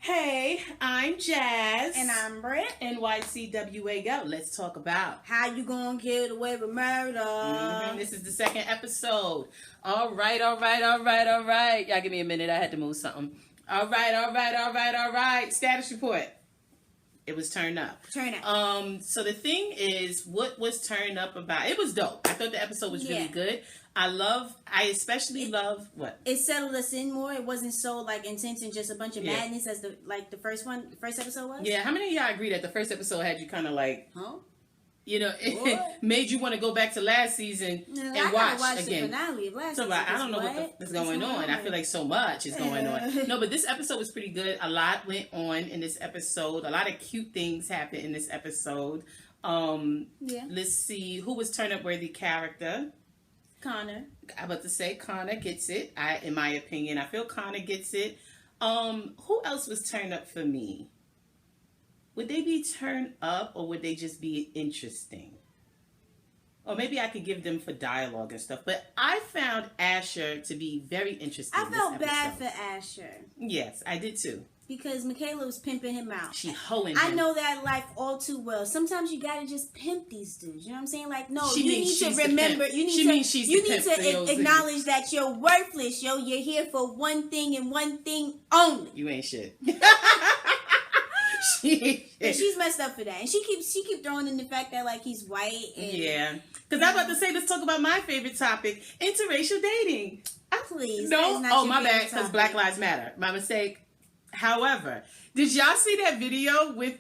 Hey, I'm Jazz. And I'm Britt. NYCWA Go. Let's talk about how you gonna get away with murder. This is the second episode. All right. Y'all give me a minute. I had to move something. All right. Status report. It was turned up. So the thing is, what was turned up about? It was dope. I thought the episode was really good. I especially love what? It settled us in more. It wasn't so like intense and just a bunch of madness as the first episode was. Yeah, how many of y'all agree that the first episode had you kind of like, you know, it What? made you want to go back to last season and watch again. The finale of last season. I don't know what's going on. I feel like so much is going on. No, but this episode was pretty good. A lot went on in this episode. A lot of cute things happened in this episode. Let's see who was turn up worthy character. Connor. I'm about to say Connor gets it. In my opinion, I feel Connor gets it. Who else was turned up for me? Would they be turned up or would they just be interesting? Or maybe I could give them for dialogue and stuff. But I found Asher to be very interesting. I felt bad for Asher. Yes, I did too. Because Michaela was pimping him out. She hoeing him. I know that life all too well. Sometimes you gotta just pimp these dudes. You know what I'm saying? Like, no, you need to remember. You need to acknowledge that you're worthless, yo. You're here for one thing and one thing only. You ain't shit. She's messed up for that, and she keep throwing in the fact that like he's white. And, because I'm about to say, let's talk about my favorite topic: interracial dating. Please, no, my bad. Because Black Lives Matter. My mistake. However, did y'all see that video with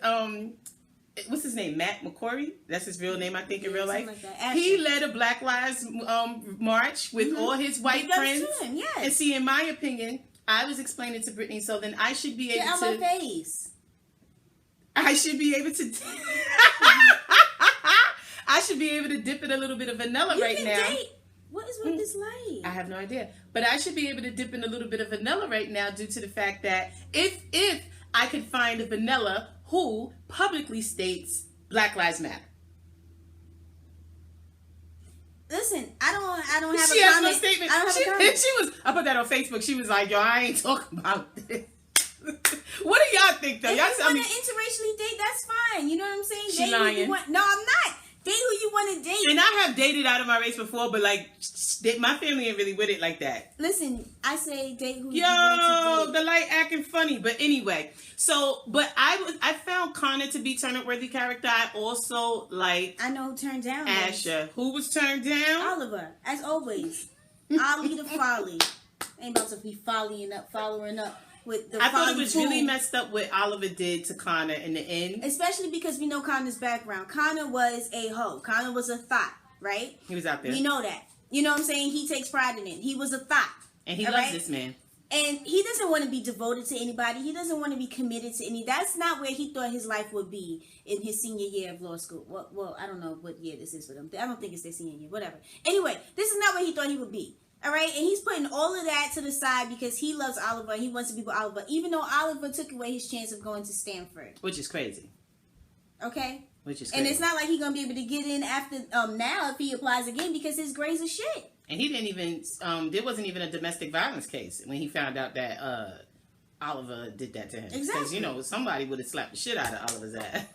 what's his name? Matt McCory? That's his real name, I think, in real life. Like he led a Black Lives march with all his white friends. Yes. And see, in my opinion, I was explaining to Brittany, so then I should be able to. Get out my face. I should be able to. I should be able to dip in a little bit of vanilla right now. Date. What is with this light? I have no idea. But I should be able to dip in a little bit of vanilla right now due to the fact that if I could find a vanilla who publicly states Black Lives Matter. Listen, I don't have a comment. She has no statement. I don't have a comment. I put that on Facebook. She was like, yo, I ain't talking about this. What do y'all think though? If Y'all you want to interracially date, that's fine. You know what I'm saying? She lying. No, I'm not. Date who you want to date. And I have dated out of my race before, but like my family ain't really with it like that. Listen, I say date who you want to date. The light acting funny, but anyway. So, but I found Connor to be turn up worthy character. I also like. I know who turned down. Asher. Who was turned down? Oliver, as always. Ollie the folly. Ain't about to be following up. I thought it was really messed up what Oliver did to Connor in the end. Especially because we know Connor's background. Connor was a hoe. Connor was a thought, right? He was out there. We know that. You know what I'm saying? He takes pride in it. He was a thought. And he loves this man. And he doesn't want to be devoted to anybody. He doesn't want to be committed to any. That's not where he thought his life would be in his senior year of law school. Well, I don't know what year this is for them. I don't think it's their senior year. Whatever. Anyway, this is not where he thought he would be. All right, and he's putting all of that to the side because he loves Oliver and he wants to be with Oliver, even though Oliver took away his chance of going to Stanford. Which is crazy. Okay? Which is crazy. And it's not like he's going to be able to get in after now if he applies again because his grades are shit. And he didn't even, there wasn't even a domestic violence case when he found out that Oliver did that to him. Exactly. Because, somebody would have slapped the shit out of Oliver's ass.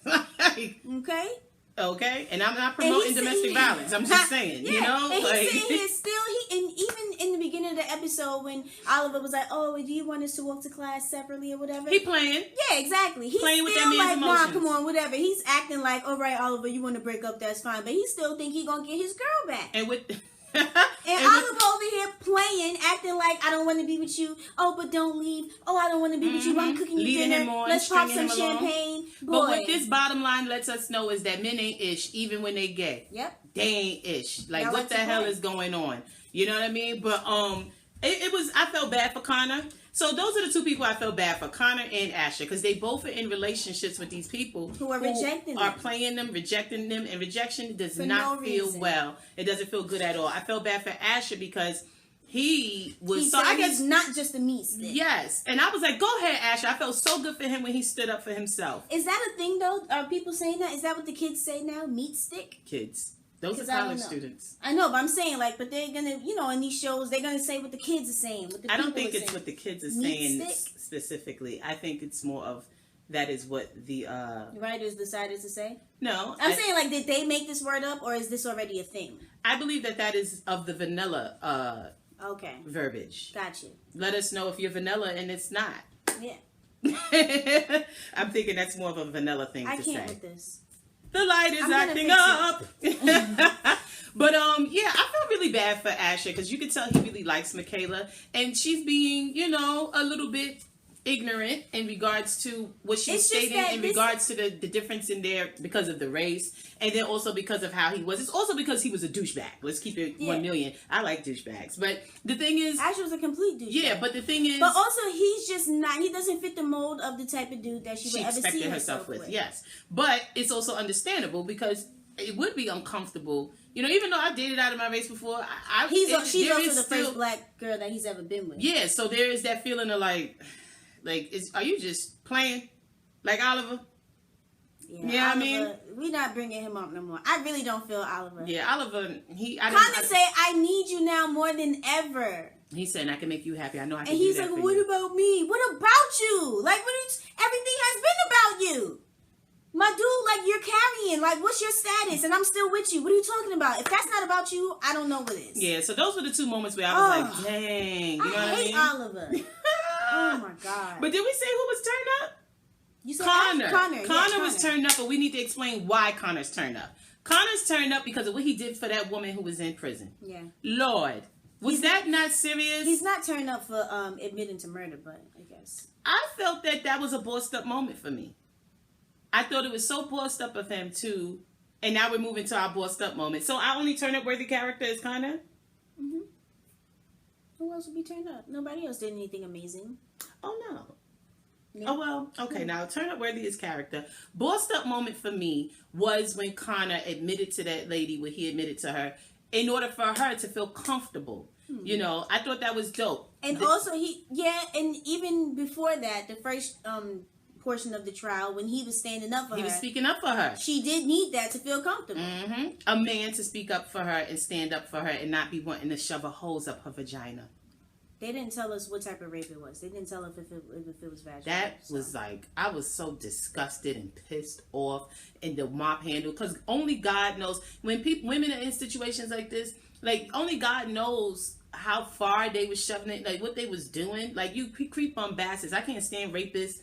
Okay, and I'm not promoting domestic violence. I'm just saying, And he's sitting here still. And even in the beginning of the episode, when Oliver was like, "Oh, do you want us to walk to class separately or whatever?" He playing. Yeah, exactly. He's playing still with that man's emotions. Nah, come on, whatever. He's acting like, "All right, Oliver, you want to break up? That's fine." But he still think he gonna get his girl back. And with. And Oliver over here playing, acting like I don't want to be with you. Oh, but don't leave. Oh, I don't want to be with you. I'm cooking you dinner. Let's pop some champagne. Boy. But what this bottom line lets us know is that men ain't ish, even when they gay. Yep. They ain't ish. Like, now what the hell is going on? You know what I mean? But it was. I felt bad for Connor. So those are the two people I felt bad for, Connor and Asher, because they both are in relationships with these people who are rejecting them. Are playing them, rejecting them, and rejection does not feel well. It doesn't feel good at all. I felt bad for Asher because he was I guess he's not just a meat stick. Yes. And I was like, go ahead, Asher. I felt so good for him when he stood up for himself. Is that a thing though? Are people saying that? Is that what the kids say now? Meat stick? Kids. Those are college students. I know, but I'm saying, like, but they're gonna, you know, in these shows, they're gonna say what the kids are saying. What the I don't think it's saying. What the kids are saying specifically. I think it's more of that is what the writers decided to say. No, I'm saying, like, did they make this word up, or is this already a thing? I believe that is of the vanilla okay verbiage. Gotcha. Let us know if you're vanilla and it's not. Yeah. I'm thinking that's more of a vanilla thing to say. I can't with this. The light is acting up. But yeah, I felt really bad for Asher because you could tell he really likes Michaela, and she's being, you know, a little bit ignorant in regards to what she's stating in regards to the difference in there because of the race, and then also because of how he was. It's also because he was a douchebag. Let's keep it 1 million. I like douchebags, but the thing is, Asher was a complete douchebag. Yeah, but the thing is, but also he's just not. He doesn't fit the mold of the type of dude that she would ever see herself with. Yes, but it's also understandable because it would be uncomfortable. You know, even though I dated out of my race before, she's also the first black girl that he's ever been with. Yeah, so there is that feeling of like, are you just playing like Oliver? Yeah, Oliver, I mean, we're not bringing him up no more. I really don't feel Oliver. Yeah, Oliver. Connor say, "I need you now more than ever." He said, "I can make you happy. I know I can." And he's like, "What about me? What about you? Like, everything has been about you, my dude. Like, you're carrying. Like, what's your status? And I'm still with you. What are you talking about? If that's not about you, I don't know what is." Yeah. So those were the two moments where I was like, "Dang, you know what I mean?" I hate Oliver. Oh my god! But did we say who was turned up? You said Connor. Connor. Connor was turned up, but we need to explain why Connor's turned up. Connor's turned up because of what he did for that woman who was in prison. Yeah. Lord, was that not serious? He's not turned up for admitting to murder, but I guess I felt that was a bossed up moment for me. I thought it was so bossed up of him too, and now we're moving to our bossed up moment. So our only turn up worthy character is Connor. Mm-hmm. Who else would be turned up? Nobody else did anything amazing. Oh, no. Yeah. Oh, well, okay. Now, turn up worthy is character. Bossed up moment for me was when Connor admitted to that lady what he admitted to her in order for her to feel comfortable. You know, I thought that was dope. And also, and even before that, the first portion of the trial, when he was standing up for her. He was speaking up for her. She did need that to feel comfortable. Mm-hmm. A man to speak up for her and stand up for her and not be wanting to shove a hose up her vagina. They didn't tell us what type of rape it was. They didn't tell us if it was vaginal. That was like, I was so disgusted and pissed off in the mop handle because only God knows when women are in situations like this. Like only God knows how far they was shoving it, like what they was doing. Like you creep on bastards. I can't stand rapists,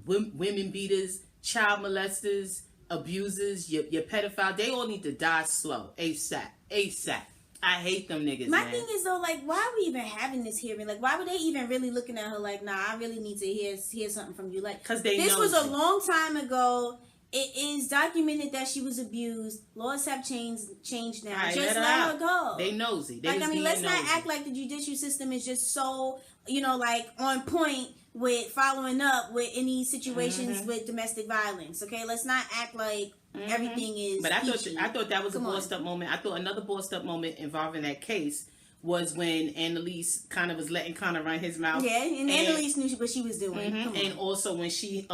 women beaters, child molesters, abusers, your pedophile. They all need to die slow, ASAP. I hate them niggas. My thing is though, like, why are we even having this hearing? Like, why were they even really looking at her like, nah, I really need to hear something from you? Like, because this was a long time ago. It is documented that she was abused. Laws have changed now. Right, just let her go. They nosy. Let's not act like the judicial system is just so, like on point with following up with any situations with domestic violence. Okay, let's not act like everything is. But I thought that was a bossed up moment. I thought another bossed up moment involving that case was when Annalise kind of was letting Connor run his mouth. Yeah, and Annalise knew what she was doing. And also when she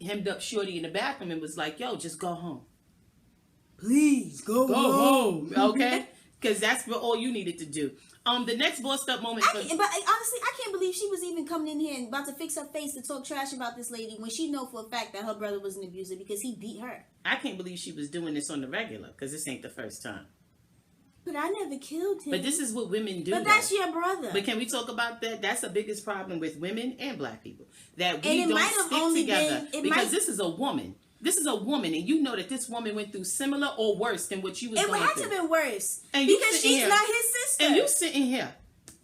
hemmed up Shorty in the bathroom and was like, "Yo, just go home. Please go home." Okay, because that's what all you needed to do. The next bossed up moment. But honestly, I can't believe she was even coming in here and about to fix her face to talk trash about this lady when she know for a fact that her brother was an abuser because he beat her. I can't believe she was doing this on the regular because this ain't the first time. But I never killed him. But this is what women do. But that's your brother. But can we talk about that? That's the biggest problem with women and black people. That we don't stick together. Because this is a woman. This is a woman, and you know that this woman went through similar or worse than what you was going through. It had to have been worse. Because she's not his sister. And you sitting here.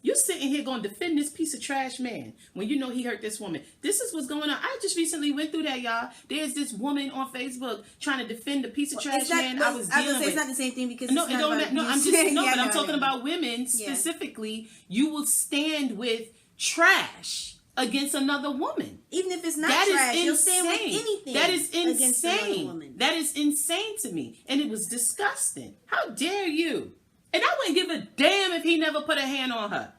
You sitting here going to defend this piece of trash man when you know he hurt this woman. This is what's going on. I just recently went through that, y'all. There's this woman on Facebook trying to defend the piece of trash man I was dealing with. It's not the same thing because but I'm talking about women specifically. You will stand with trash against another woman, even if it's not trash. You'll stand with anything. That is insane. That is insane to me, and it was disgusting. How dare you? And I wouldn't give a damn if he never put a hand on her.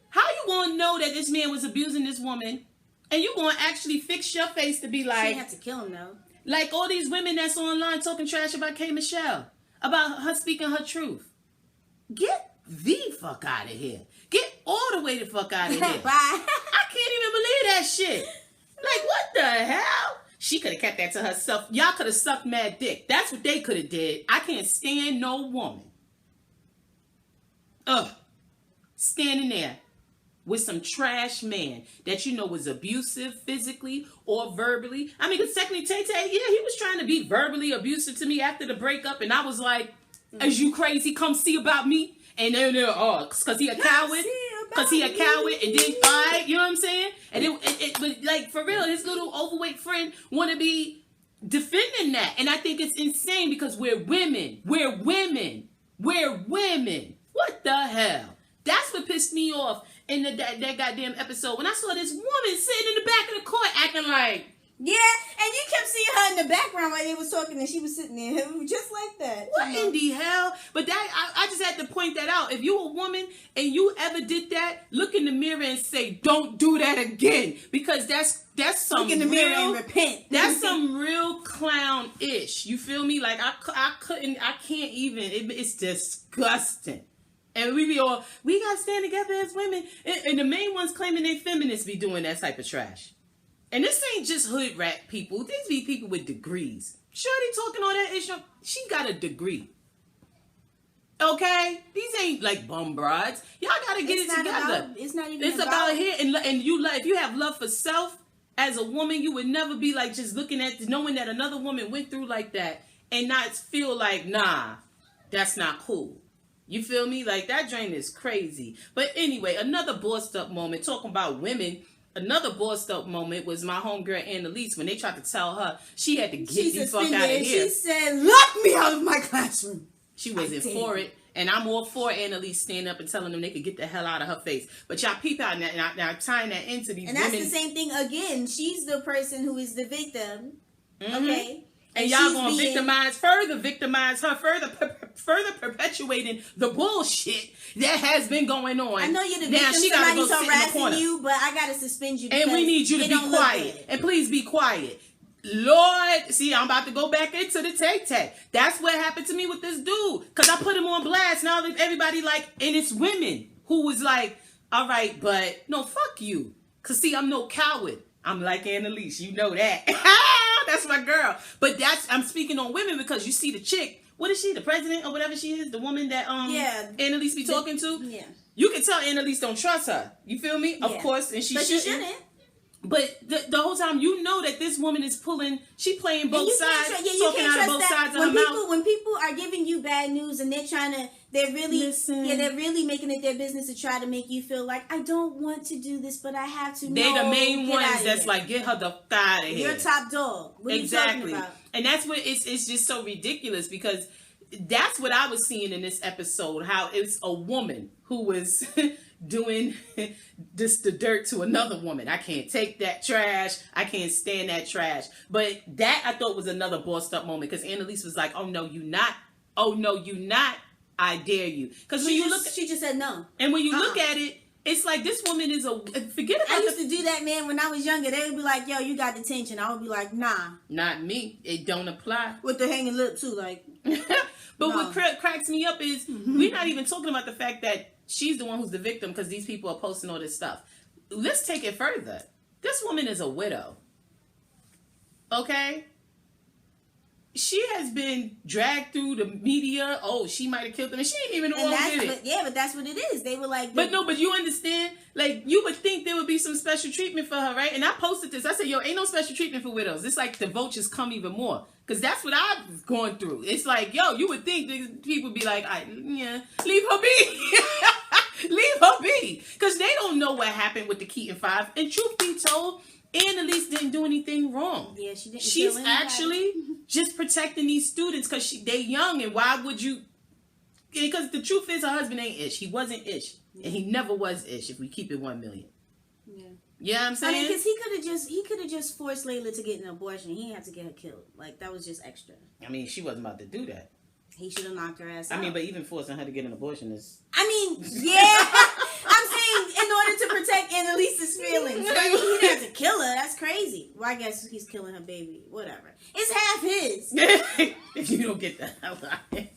How you gonna know that this man was abusing this woman, and you gonna actually fix your face to be like? She didn't have to kill him though. Like all these women that's online talking trash about K. Michelle. about her speaking her truth. Get the fuck out of here. Get all the way the fuck out of here. Bye. I can't even believe that shit. Like, what the hell? She could have kept that to herself. Y'all could have sucked mad dick. That's what they could have did. I can't stand no woman. Standing there with some trash man that you know was abusive physically or verbally. I mean, because technically Tay-Tay, yeah, he was trying to be verbally abusive to me after the breakup, and I was like, "Is you crazy? Come see about me." And then because he a coward. Because he a coward, and then fight, you know what I'm saying? And but like, for real, his little overweight friend want to be defending that. And I think it's insane because we're women. We're women. We're women. What the hell? That's what pissed me off in that goddamn episode. When I saw this woman sitting in the back of the court acting like... Yeah, and you kept seeing her in the background while they was talking, and she was sitting there just like that. What in the hell? But that I just had to point that out. If you a woman and you ever did that, look in the mirror and say, "Don't do that again," because that's some look in the mirror and repent. That's some real clown-ish. You feel me? Like I can't even. It's disgusting. And we gotta stand together as women. And the main ones claiming they feminists be doing that type of trash. And this ain't just hood rat people. These be people with degrees. Shorty talking all that issue. She got a degree. Okay? These ain't like bum broads. Y'all gotta get it together. It's not even about here. And you if you have love for self as a woman, you would never be like just looking at knowing that another woman went through like that and not feel like, nah, that's not cool. You feel me? Like that drain is crazy. But anyway, another bossed up moment talking about women. Another bossed up moment was my homegirl Annalise when they tried to tell her she had to get the fuck out of here. She said, "Lock me out of my classroom." She wasn't for it. And I'm all for Annalise standing up and telling them they could get the hell out of her face. But y'all peep out now tying that into these women. And that's the same thing again. She's the person who is the victim. Mm-hmm. Okay? And y'all gonna further victimize her, further perpetuating the bullshit that has been going on. I know you're the victim. Now she gotta go sit in the corner. You, but I gotta suspend you. And we need you to be quiet. And please be quiet. Lord, see, I'm about to go back into the Tay-Tay. That's what happened to me with this dude. Because I put him on blast. Now everybody like, and it's women who was like, all right, but no, fuck you. Because see, I'm no coward. I'm like Annalise. You know that. That's my girl. But I'm speaking on women because you see the chick. What is she? The president or whatever she is? The woman that Annalise be talking to? Yeah. You can tell Annalise don't trust her. You feel me? Yeah. Of course. And she shouldn't. But the whole time you know that this woman is she playing both sides, talking out of both sides of her mouth. When people are giving you bad news and they're really making it their business to try to make you feel like, I don't want to do this, but I have to. They the main ones that's like, get her the fuck out of here. You're top dog. What exactly. Are you talking about? And that's what it's just so ridiculous because that's what I was seeing in this episode, how it's a woman who was doing the dirt to another woman. I can't take that trash. I can't stand that trash. But that I thought was another bossed up moment because Annalise was like, oh no, you not. Oh no, you not. I dare you. Because when you look, she just said no. And when you look at it, it's like this woman is forget about. I used to do that, man. When I was younger, they would be like, "Yo, you got detention." I would be like, "Nah, not me. It don't apply." With the hanging lip too, like. But what cracks me up is we're not even talking about the fact that she's the one who's the victim because these people are posting all this stuff. Let's take it further. This woman is a widow. Okay? She has been dragged through the media. Oh, she might have killed them. And she ain't even the one who did it. Yeah, but that's what it is. They were like... But you understand? Like, you would think there would be some special treatment for her, right? And I posted this. I said, yo, ain't no special treatment for widows. It's like the vultures come even more. Because that's what I've gone through. It's like, yo, you would think that people would be like, yeah, leave her be. Leave her be. Because they don't know what happened with the Keaton 5. And truth be told, Annalise didn't do anything wrong. Yeah, she didn't. She's actually just protecting these students because they young. And why would you? Because the truth is, her husband ain't ish. He wasn't ish. And he never was ish if we keep it 1 million. Yeah. You know what I'm saying? I mean, because he could have just forced Layla to get an abortion. He didn't have to get her killed. Like, that was just extra. I mean, she wasn't about to do that. He should have knocked her ass out. I mean, but even forcing her to get an abortion is... I mean, yeah. I'm saying lying in order to protect Annalise's feelings. Like, he didn't have to kill her. That's crazy. Well, I guess he's killing her baby. Whatever. It's half his. If you don't get the hell out of here.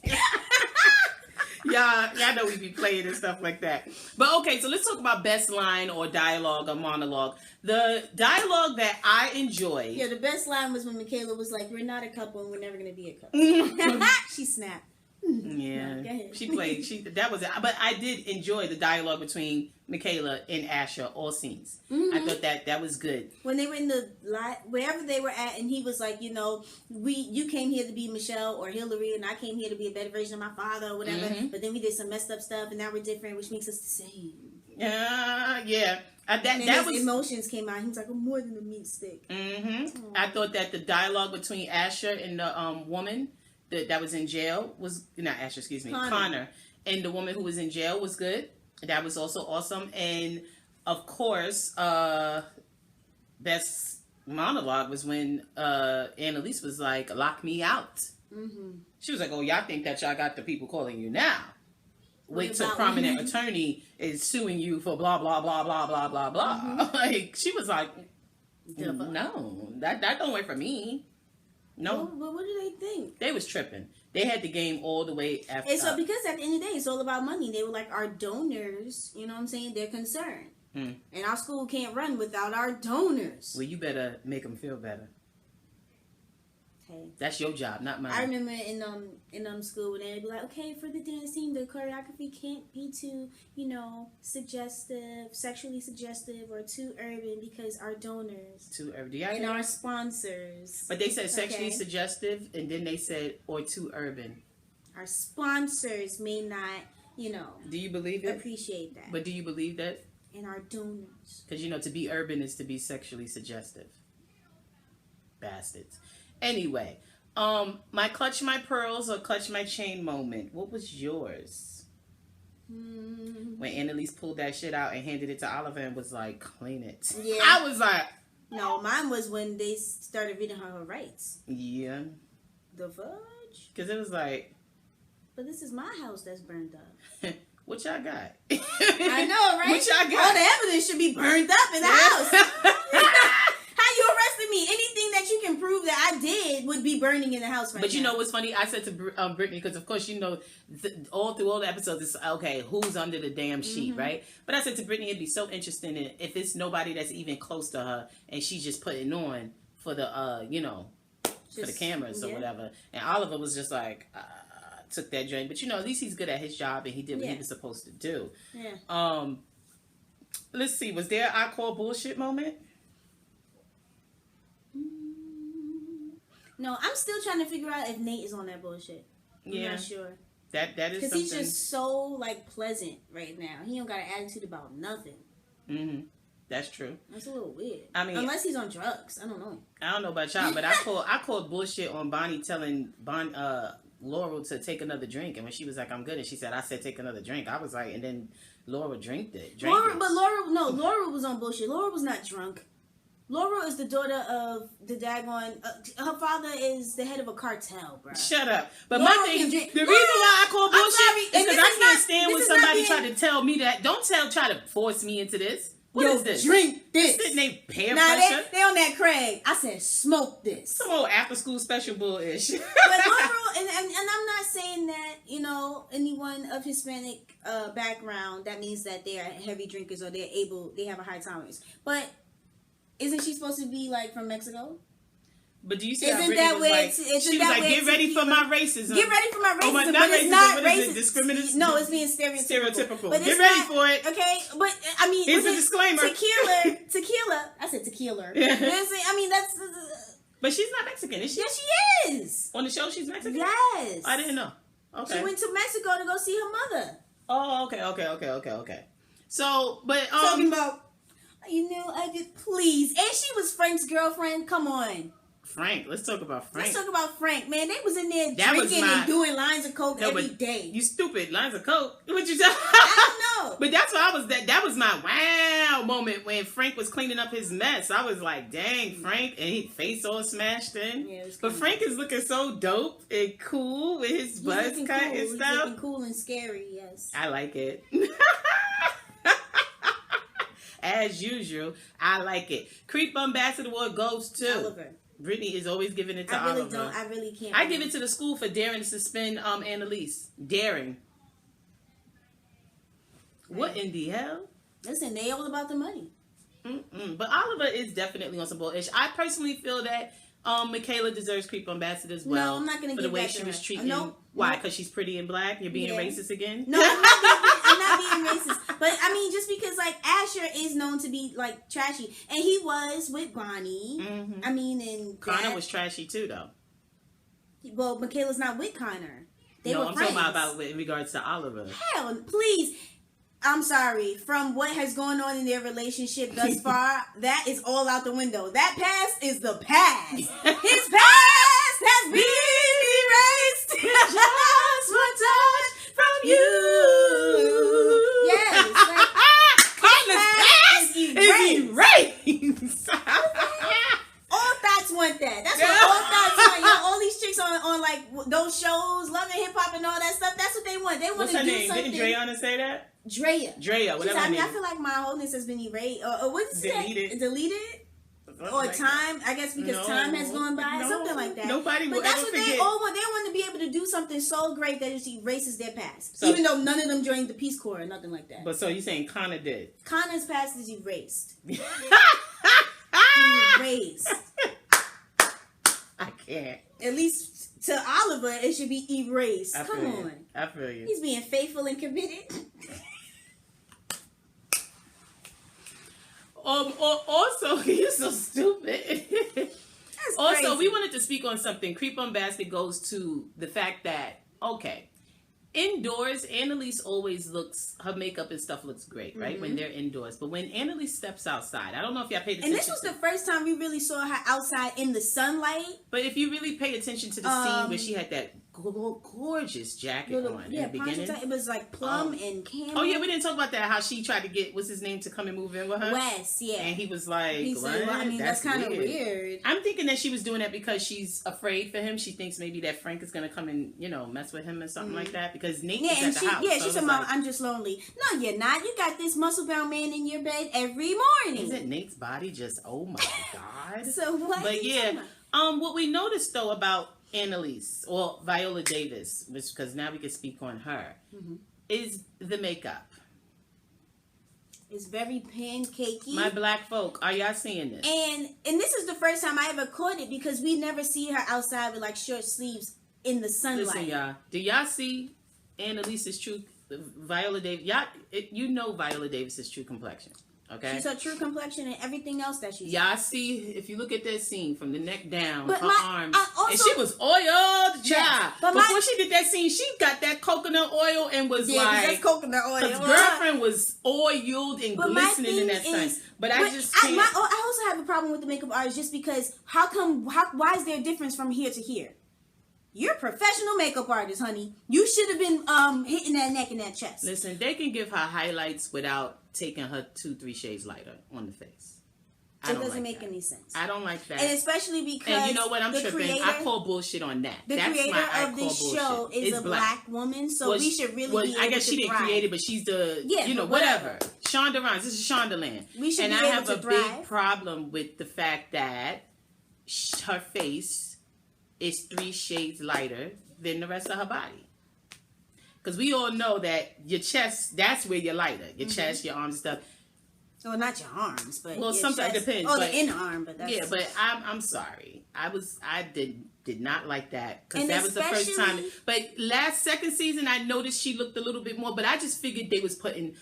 Y'all know we be playing and stuff like that. But okay, so let's talk about best line or dialogue or monologue. The dialogue that I enjoy. Yeah, the best line was when Michaela was like, "We're not a couple and we're never going to be a couple." She snapped. Yeah, no, go ahead. She played. That was it. But I did enjoy the dialogue between Michaela and Asher. All scenes. Mm-hmm. I thought that was good. When they were in the wherever they were at, and he was like, you came here to be Michelle or Hillary, and I came here to be a better version of my father or whatever. Mm-hmm. But then we did some messed up stuff, and now we're different, which makes us the same. Yeah. That was emotions came out. He was like, "I'm more than a meat stick." Mm-hmm. I thought that the dialogue between Asher and the woman that was in jail was not Asher, excuse me, Connor, and the woman who was in jail was good. That was also awesome. And of course, best monologue was when Annalise was like, "Lock me out." Mm-hmm. She was like, "Oh, y'all think that y'all got the people calling you now? Wait till prominent attorney is suing you for blah blah blah blah blah blah blah." Mm-hmm. Like, she was like, "No, that don't wait for me." No. Well, what do they think? They was tripping. They had the game all the way after. And so, because at the end of the day, it's all about money. They were like, our donors, you know what I'm saying? They're concerned. And our school can't run without our donors. Well, you better make them feel better. Hey. That's your job, not mine. I remember in school when they'd be like, okay, for the dance team, the choreography can't be too, suggestive, sexually suggestive, or too urban because our donors. Too urban. And our sponsors. But they said sexually suggestive, and then they said, or too urban. Our sponsors may not, Do you believe it? Appreciate that. But do you believe that? And our donors. Because, to be urban is to be sexually suggestive. Bastards. Anyway, my clutch my pearls or clutch my chain moment. What was yours? When Annalise pulled that shit out and handed it to Oliver and was like, clean it. Yeah. I was like... No, mine was when they started reading her rights. Yeah. The fudge? Because it was like... But this is my house that's burned up. What y'all got? I know, right? What y'all got? All the evidence should be burned up in the house. How you arrested me? Anything that you can prove that I did would be burning in the house right now. But you know what's funny? I said to Brittany, because of course, all through all the episodes, it's okay, who's under the damn sheet, right? But I said to Brittany, it'd be so interesting if it's nobody that's even close to her and she's just putting on for the, for the cameras or whatever. And Oliver was just like, took that drink. But at least he's good at his job and he did what he was supposed to do. Yeah. Let's see. Was there I call bullshit moment? No, I'm still trying to figure out if Nate is on that bullshit. I'm not sure. That is something. Because he's just so pleasant right now. He don't got an attitude about nothing. Mm-hmm. That's true. That's a little weird. I mean, unless he's on drugs, I don't know. I don't know about y'all, but I called bullshit on Bonnie telling Laurel to take another drink, and when she was like, "I'm good," and she said, "I said take another drink," I was like, and then Laura drank it. But Laura was on bullshit. Laura was not drunk. Laura is the daughter of the daggone... her father is the head of a cartel, bro. Shut up. But Laura my thing... The reason why I call bullshit is because I can't stand when somebody try to tell me that. Don't try to force me into this. What is this? Drink this. This ain't peer pressure. They on that Craig. I said, smoke this. Some old after-school special bull-ish. But Laura... And I'm not saying that, anyone of Hispanic background, that means that they are heavy drinkers or they have a high tolerance. But... Isn't she supposed to be from Mexico? But do you see how Brittany was like, she was like, get ready for my racism. Get ready for my racism, but it's not racist. Discriminatory? No, it's being stereotypical. But get ready for it. Okay, but I mean, here's a disclaimer. Tequila. I said tequila. You know what I'm saying? I mean, that's... But she's not Mexican, is she? Yes, she is. On the show, she's Mexican? Yes. I didn't know. Okay. She went to Mexico to go see her mother. Oh, okay. So, but... Talking about... I just please. And she was Frank's girlfriend. Come on. Frank. Let's talk about Frank. Let's talk about Frank, man. They was in there drinking and doing lines of coke every day. You stupid. Lines of coke? What you talking? I don't know. But that's why I was that was my wow moment when Frank was cleaning up his mess. I was like, dang, Frank, and his face all smashed in. Yeah, but Frank is looking so dope and cool with his buzz cut and stuff. He's looking cool and scary, yes. I like it. as usual. I like it. Creep Ambassador Award goes to Oliver. Brittany is always giving it to Oliver. I really can't. I give it to the school for daring to suspend Annalise. Daring. What in the hell? Listen, they all about the money. But Oliver is definitely on some bullshit. I personally feel that Michaela deserves Creep Ambassador as well. No, I'm not going to give that to her. For the way she was treating. No. Why? Because she's pretty and black? You're being racist again? No, I'm not being racist. But I mean, just because like Asher is known to be like trashy, and he was with Bonnie. Mm-hmm. I mean, and Connor was trashy too, though. Well, Michaela's not with Connor. They were I'm friends. talking about in regards to Oliver. Hell, please. I'm sorry. From what has gone on in their relationship thus far, that is all out the window. That past is the past. His past has been erased. Just one touch from you. Yes. Like, Is erased. all thoughts want that. That's what all thoughts want. You know, all these chicks on like those shows, Love and Hip Hop and all that stuff. That's what they want. They want to do something. Didn't Dreana say that? Drea, whatever. I feel like my wholeness has been erased. Or what's Deleted. Deleted? Or like time, that. I guess because time has gone by, something like that. Nobody will But that's ever what forget. they all want. They want to be able to do something so great that it erases their past. So, even though none of them joined the Peace Corps or nothing like that. But so you're saying Connor did? Connor's past is erased. Erased. I can't. At least to Oliver, it should be erased. Come on. I feel you. He's being faithful and committed. Also, you're so stupid. That's Also, crazy. we wanted to speak on something. Creep Ambassador goes to the fact that, okay, indoors, Annalise always looks, her makeup and stuff looks great, right? When they're indoors. But when Annalise steps outside, I don't know if y'all paid attention. And this was the first time we really saw her outside in the sunlight. But if you really pay attention to the scene where she had that gorgeous jacket on in the beginning. It was like plum and camel. Oh, yeah, we didn't talk about that. How she tried to get, what's his name, to come and move in with her? Wes, yeah. And he was like, he said, well, I mean, that's kind of weird. I'm thinking that she was doing that because she's afraid for him. She thinks maybe that Frank is going to come and, you know, mess with him or something like that. Because Nate is at the house. Yeah, so she's like, I'm just lonely. No, you're not. You got this muscle-bound man in your bed every morning. Isn't Nate's body just, oh my God. So what? But yeah, what we noticed though about Annalise, or Viola Davis, which because now we can speak on her, is the makeup. It's very pancakey. My black folk, are y'all seeing this? And this is the first time I ever caught it because we never see her outside with like short sleeves in the sunlight. Listen, y'all, do y'all see Annalise's true, Viola Davis? Y'all, you know Viola Davis's true complexion. Okay. She's her true complexion and everything else that she's. Y'all see, if you look at that scene from the neck down, but her arms, also, and she was oiled, child. Yes, but before she did that scene, she got that coconut oil and was like, that's coconut oil. His girlfriend was oiled and glistening in that sun. But I just can't. I also have a problem with the makeup artist just because why is there a difference from here to here? You're a professional makeup artist, honey. You should have been hitting that neck and that chest. Listen, they can give her highlights without taking her 2-3 shades lighter on the face. It doesn't make any sense. I don't like that. And especially because and you know what? I'm tripping. I call bullshit on that. The creator of this show is a black woman, so we should really be able I guess she didn't create it, but she's the, whatever. Shonda Rhimes. This is Shonda Land. We should and be I able have to a big problem with the fact that her face is 3 shades lighter than the rest of her body. Because we all know that your chest, that's where you're lighter. Your chest, your arms and stuff. Well, not your arms, but well, sometimes it depends. Oh, the inner arm, but that's... Yeah, but I'm sorry. I did not like that because that was the first time. But second season, I noticed she looked a little bit more. But I just figured they was putting,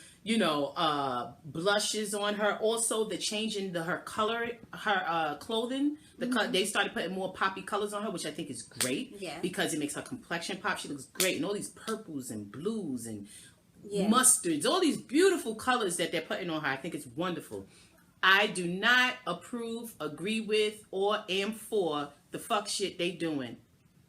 blushes on her. Also, the change in her color, her clothing. They started putting more poppy colors on her, which I think is great. Yeah. Because it makes her complexion pop. She looks great, and all these purples and blues and mustards, all these beautiful colors that they're putting on her. I think it's wonderful. I do not approve, agree with, or am for the fuck shit they doing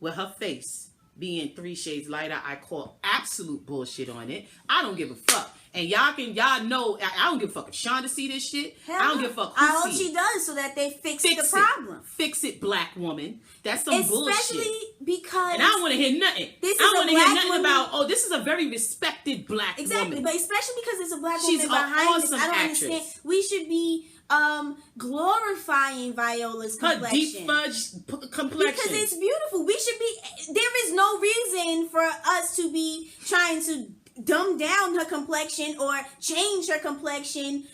with her face being 3 shades lighter. I call absolute bullshit on it. I don't give a fuck. And y'all know, I don't give a fuck if Shonda see this shit. Hell I don't no. give a fuck who I hope see she it. does so that they fix the problem. Fix it, black woman. That's some bullshit. Especially because... And I don't want to hear nothing. I don't want to hear nothing about, this is a very respected black woman. Exactly, but especially because it's a black woman She's behind awesome this. I don't actress. understand. We should be glorifying Viola's complexion. Her deep fudge complexion. Because it's beautiful. We should be... There is no reason for us to be trying to dumb down her complexion or change her complexion.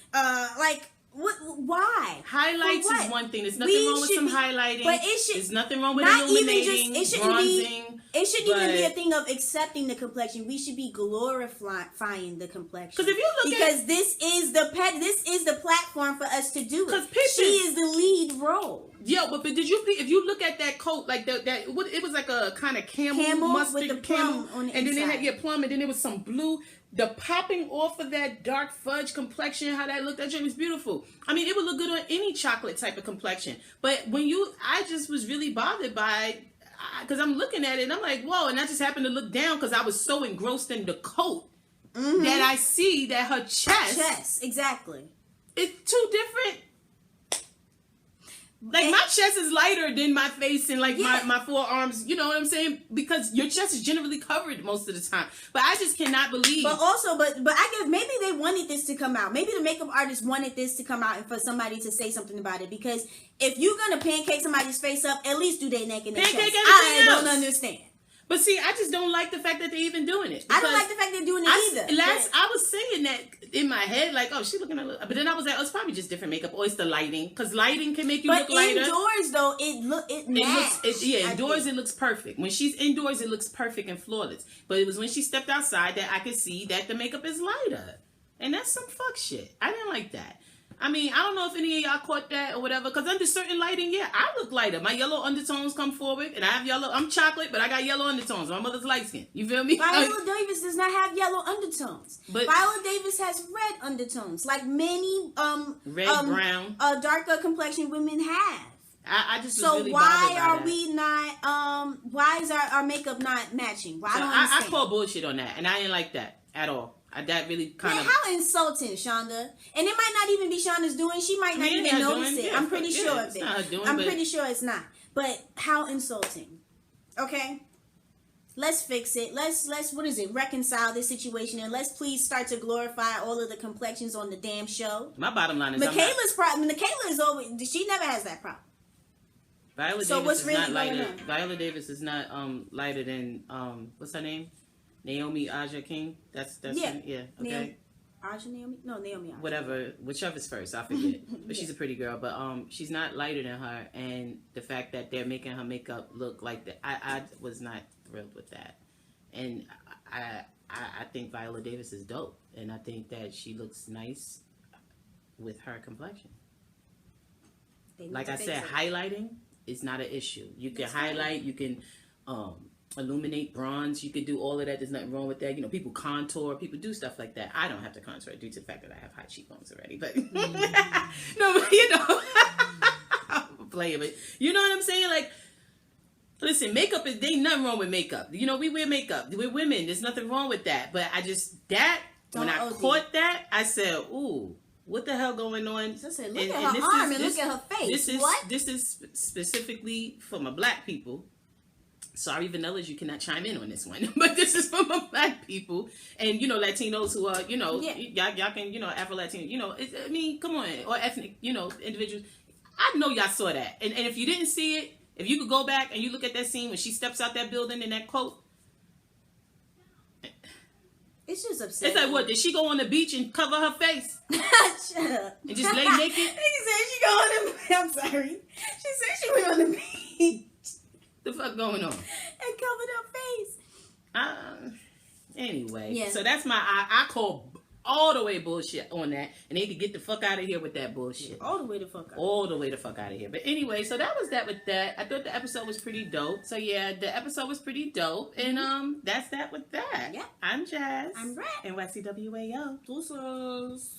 Why? Highlights is one thing. There's nothing wrong with some highlighting. But it should... There's nothing wrong with not illuminating, even just... It bronzing. It shouldn't even be a thing of accepting the complexion. We should be glorifying the complexion. Because if you look this is the platform for us to do it. She is the lead role. Yeah, but did you? If you look at that coat, like it was like a kind of camel mustard with the plum on the and inside. then it had plum, and then there was some blue. The popping off of that dark fudge complexion, how that looked, that joint was beautiful. I mean, it would look good on any chocolate type of complexion. But I just was really bothered by, because I'm looking at it and I'm like, whoa, and I just happened to look down because I was so engrossed in the coat that I see that her chest. Exactly. It's two different. Like, my chest is lighter than my face and, like, my forearms, you know what I'm saying? Because your chest is generally covered most of the time. But I just cannot believe. But also, but I guess maybe they wanted this to come out. Maybe the makeup artist wanted this to come out and for somebody to say something about it. Because if you're going to pancake somebody's face up, at least do their neck and their chest. I don't understand. But see, I just don't like the fact that they're even doing it. I don't like the fact they're doing it either. I was saying that in my head, like, oh, she's looking a little... But then I was like, oh, it's probably just different makeup. Or it's the lighting. Because lighting can make you look lighter. But indoors, though, indoors it looks perfect. When she's indoors, it looks perfect and flawless. But it was when she stepped outside that I could see that the makeup is lighter. And that's some fuck shit. I didn't like that. I mean, I don't know if any of y'all caught that or whatever, because under certain lighting, I look lighter. My yellow undertones come forward, and I have yellow. I'm chocolate, but I got yellow undertones. My mother's light skin. You feel me? Viola Davis does not have yellow undertones. But Viola Davis has red undertones, like many brown, darker complexion women have. I just so really why are we not? Why is our makeup not matching? Well, I don't understand. I call bullshit on that, and I ain't like that at all. That really kind of... How insulting, Shonda. And it might not even be Shonda's doing. She might not even notice it. I'm pretty sure of it. I'm pretty sure it's not. But how insulting. Okay? Let's fix it. Let's reconcile this situation, and let's please start to glorify all of the complexions on the damn show. My bottom line is Michaela's problem. Michaela is always... She never has that problem. Viola Davis is not lighter than what's her name? Naomi Aja King. That's okay. Aja Naomi? No, Naomi Aja. Whatever, whichever's first, I forget. But she's a pretty girl. But she's not lighter than her, and the fact that they're making her makeup look like that, I was not thrilled with that. And I think Viola Davis is dope, and I think that she looks nice with her complexion. Like I said, highlighting is not an issue. You can highlight, you can illuminate, bronze, you could do all of that. There's nothing wrong with that. You know, people contour, people do stuff like that. I don't have to contour due to the fact that I have high cheekbones already. But no, but you know, I'm playing it. You know what I'm saying? Like, listen, makeup there ain't nothing wrong with makeup. You know, we wear makeup. We're women. There's nothing wrong with that. But when I caught that, I said, ooh, what the hell going on? So I said, look at her arm and look at her face. This is specifically for my black people. Sorry, Vanillas, you cannot chime in on this one. But this is for my black people. And, you know, Latinos who are, you know, y'all can, you know, Afro-Latino, you know, I mean, come on. Or ethnic, you know, individuals. I know y'all saw that. And if you didn't see it, if you could go back and you look at that scene when she steps out that building in that coat. It's just upsetting. It's like, what, did she go on the beach and cover her face? Shut up. And just lay naked? She said she go on the... I'm sorry. She said she went on the beach. The fuck going on? And covered her face. Anyway, so that's my I call all the way bullshit on that, and they need to get the fuck out of here with that bullshit. All the way the fuck out. All the way the fuck out of here. But anyway, so that was that with that. I thought the episode was pretty dope. So yeah, the episode was pretty dope, and that's that with that. Yeah. I'm Jazz. I'm Brett. And YCWAO. Deuces.